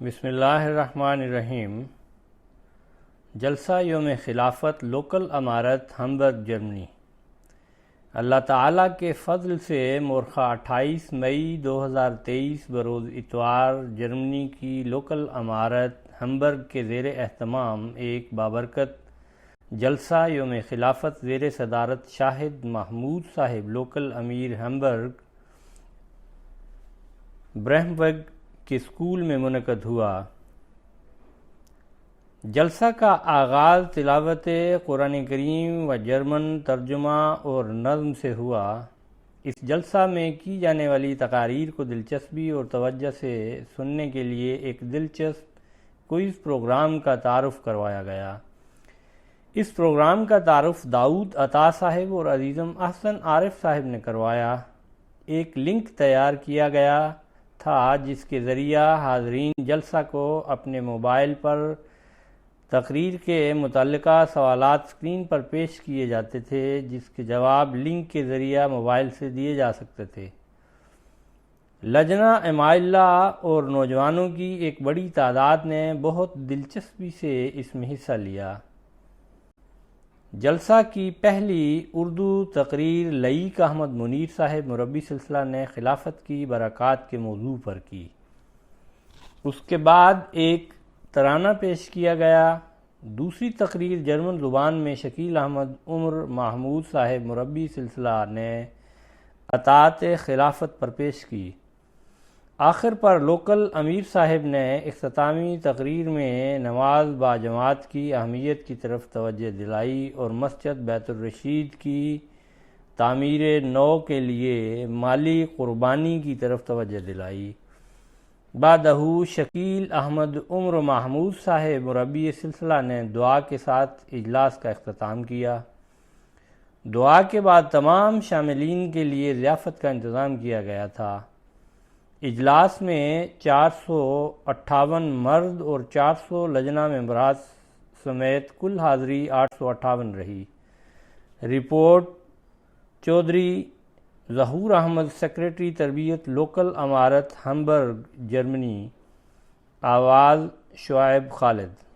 بسم اللہ الرحمن الرحیم۔ جلسہ یوم خلافت لوکل امارت ہمبرگ جرمنی۔ اللہ تعالیٰ کے فضل سے مورخہ 28 مئی 2023 بروز اتوار جرمنی کی لوکل امارت ہمبرگ کے زیر اہتمام ایک بابرکت جلسہ یوم خلافت زیر صدارت شاہد محمود صاحب لوکل امیر ہمبرگ برہمبرگ کے اسکول میں منعقد ہوا۔ جلسہ کا آغاز تلاوت قرآن کریم و جرمن ترجمہ اور نظم سے ہوا۔ اس جلسہ میں کی جانے والی تقاریر کو دلچسپی اور توجہ سے سننے کے لیے ایک دلچسپ کوئز پروگرام کا تعارف کروایا گیا۔ اس پروگرام کا تعارف داؤد عطا صاحب اور عزیزم احسن عارف صاحب نے کروایا۔ ایک لنک تیار کیا گیا تھا جس کے ذریعہ حاضرین جلسہ کو اپنے موبائل پر تقریر کے متعلقہ سوالات اسکرین پر پیش کیے جاتے تھے، جس کے جواب لنک کے ذریعہ موبائل سے دیے جا سکتے تھے۔ لجنہ امائلہ اور نوجوانوں کی ایک بڑی تعداد نے بہت دلچسپی سے اس میں حصہ لیا۔ جلسہ کی پہلی اردو تقریر لعیق احمد منیر صاحب مربی سلسلہ نے خلافت کی برکات کے موضوع پر کی۔ اس کے بعد ایک ترانہ پیش کیا گیا۔ دوسری تقریر جرمن زبان میں شکیل احمد عمر محمود صاحب مربی سلسلہ نے اطاعت خلافت پر پیش کی۔ آخر پر لوکل امیر صاحب نے اختتامی تقریر میں نماز با جماعت کی اہمیت کی طرف توجہ دلائی اور مسجد بیت الرشید کی تعمیر نو کے لیے مالی قربانی کی طرف توجہ دلائی۔ بعدہ شکیل احمد عمر محمود صاحب مربی سلسلہ نے دعا کے ساتھ اجلاس کا اختتام کیا۔ دعا کے بعد تمام شاملین کے لیے ضیافت کا انتظام کیا گیا تھا۔ اجلاس میں 458 مرد اور 400 لجنہ ممبرات سمیت کل حاضری 858 رہی۔ رپورٹ چودھری ظہور احمد، سیکریٹری تربیت لوکل امارت ہمبرگ جرمنی۔ آواز شعیب خالد۔